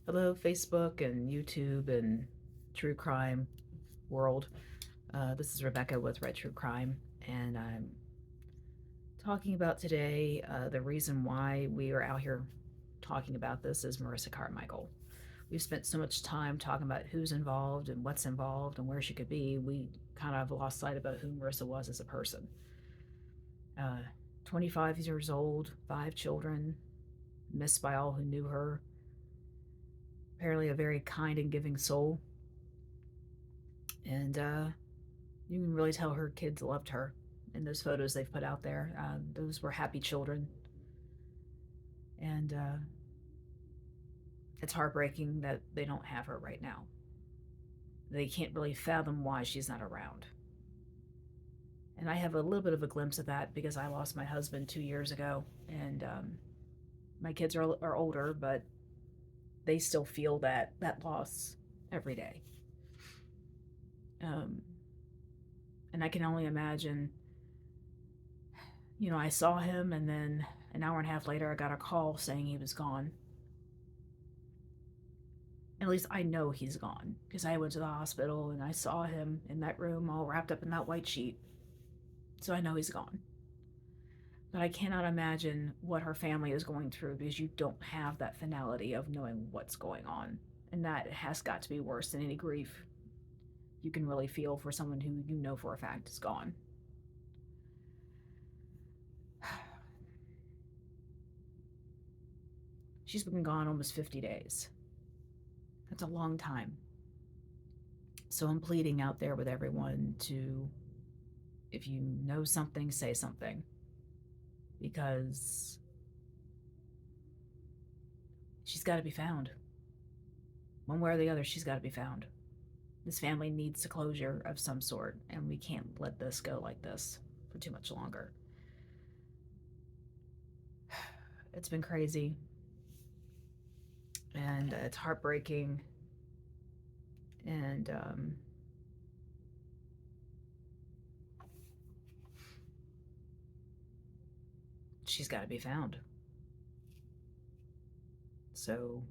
Hello, Facebook and YouTube and true crime world. This is Rebecca with Red True Crime, and I'm talking about today the reason why we are out here talking about this is Marissa Carmichael. We've spent so much time talking about who's involved and what's involved and where she could be, we kind of lost sight about who Marissa was as a person. Uh, 25 years old, 5 children, missed by all who knew her, apparently a very kind and giving soul. And you can really tell her kids loved her in those photos they've put out there. Those were happy children. And it's heartbreaking that they don't have her right now. They can't really fathom why she's not around. And I have a little bit of a glimpse of that because I lost my husband 2 years ago. And my kids are older, but they still feel that loss every day. Um, and I can only imagine, I saw him, and then an hour and a half later, I got a call saying he was gone. At least I know he's gone because I went to the hospital and I saw him in that room all wrapped up in that white sheet. So I know he's gone. But I cannot imagine what her family is going through because you don't have that finality of knowing what's going on. And that has got to be worse than any grief you can really feel for someone who you know for a fact is gone. She's been gone almost 50 days. That's a long time. So I'm pleading out there with everyone to, if you know something, say something. Because she's got to be found. One way or the other, she's got to be found. This family needs a closure of some sort, and we can't let this go like this for too much longer. It's been crazy, and it's heartbreaking, and she's got to be found. So,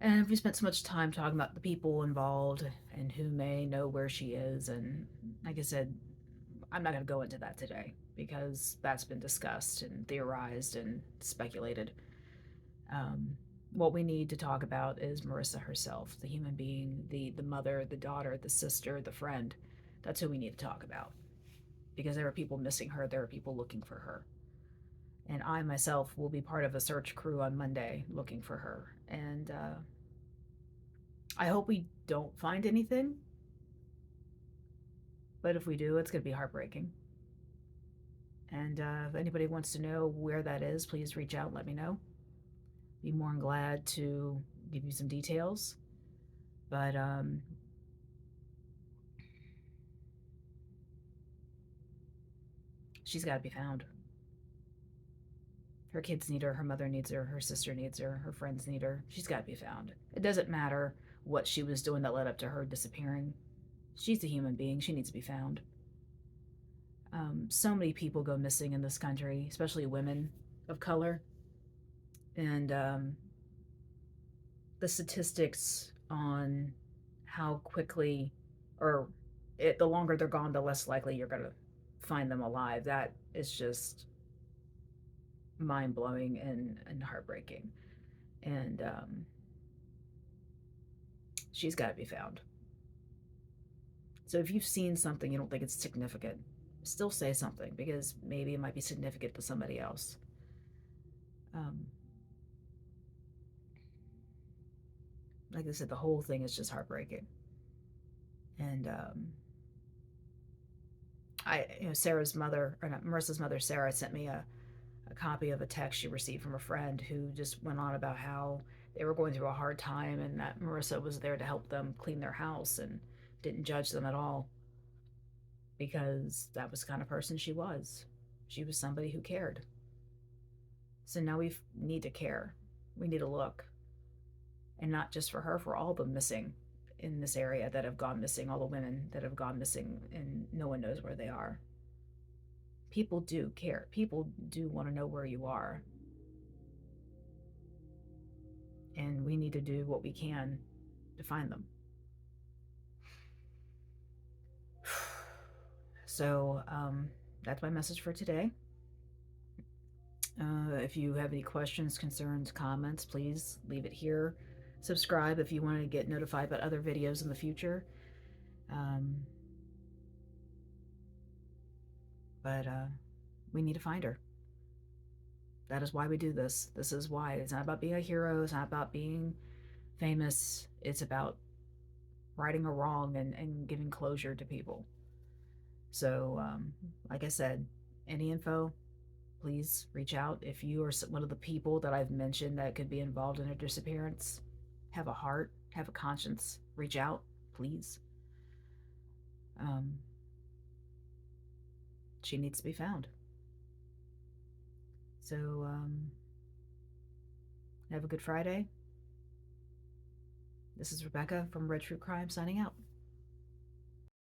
and we spent so much time talking about the people involved and who may know where she is. And like I said, I'm not going to go into that today because that's been discussed and theorized and speculated. Um, what we need to talk about is Marissa herself, the human being, the mother, the daughter, the sister, the friend. That's who we need to talk about because there are people missing her. There are people looking for her. And I myself will be part of a search crew on Monday looking for her. And I hope we don't find anything. But if we do, it's going to be heartbreaking. And if anybody wants to know where that is, please reach out and let me know. Be more than glad to give you some details. But she's got to be found. Her kids need her, her mother needs her sister needs her friends need her. She's got to be found. It doesn't matter what she was doing that led up to her disappearing. She's a human being. She needs to be found. So many people go missing in this country, especially women of color. And the statistics on how quickly, or the longer they're gone, the less likely you're going to find them alive. That is just mind blowing and heartbreaking. And she's got to be found. So if you've seen something you don't think it's significant, still say something because maybe it might be significant to somebody else. Like I said, the whole thing is just heartbreaking. And Sarah's mother, or not, Marissa's mother, Sarah, sent me a copy of a text she received from a friend who just went on about how they were going through a hard time and that Marissa was there to help them clean their house and didn't judge them at all because that was the kind of person she was. She was somebody who cared. So now we need to care. We need to look. And not just for her, for all the missing in this area that have gone missing, all the women that have gone missing and no one knows where they are. People do care. People do want to know where you are. and we need to do what we can to find them. So that's my message for today. If you have any questions, concerns, comments, please leave it here. Subscribe if you want to get notified about other videos in the future. Um, but we need to find her. That is why we do this. This is why. It's not about being a hero. It's not about being famous. It's about righting a wrong and giving closure to people. So, like I said, any info, please reach out. If you are one of the people that I've mentioned that could be involved in a disappearance, have a heart, have a conscience, reach out, please. Um, she needs to be found. So, have a good Friday. This is Rebecca from Red True Crime signing out.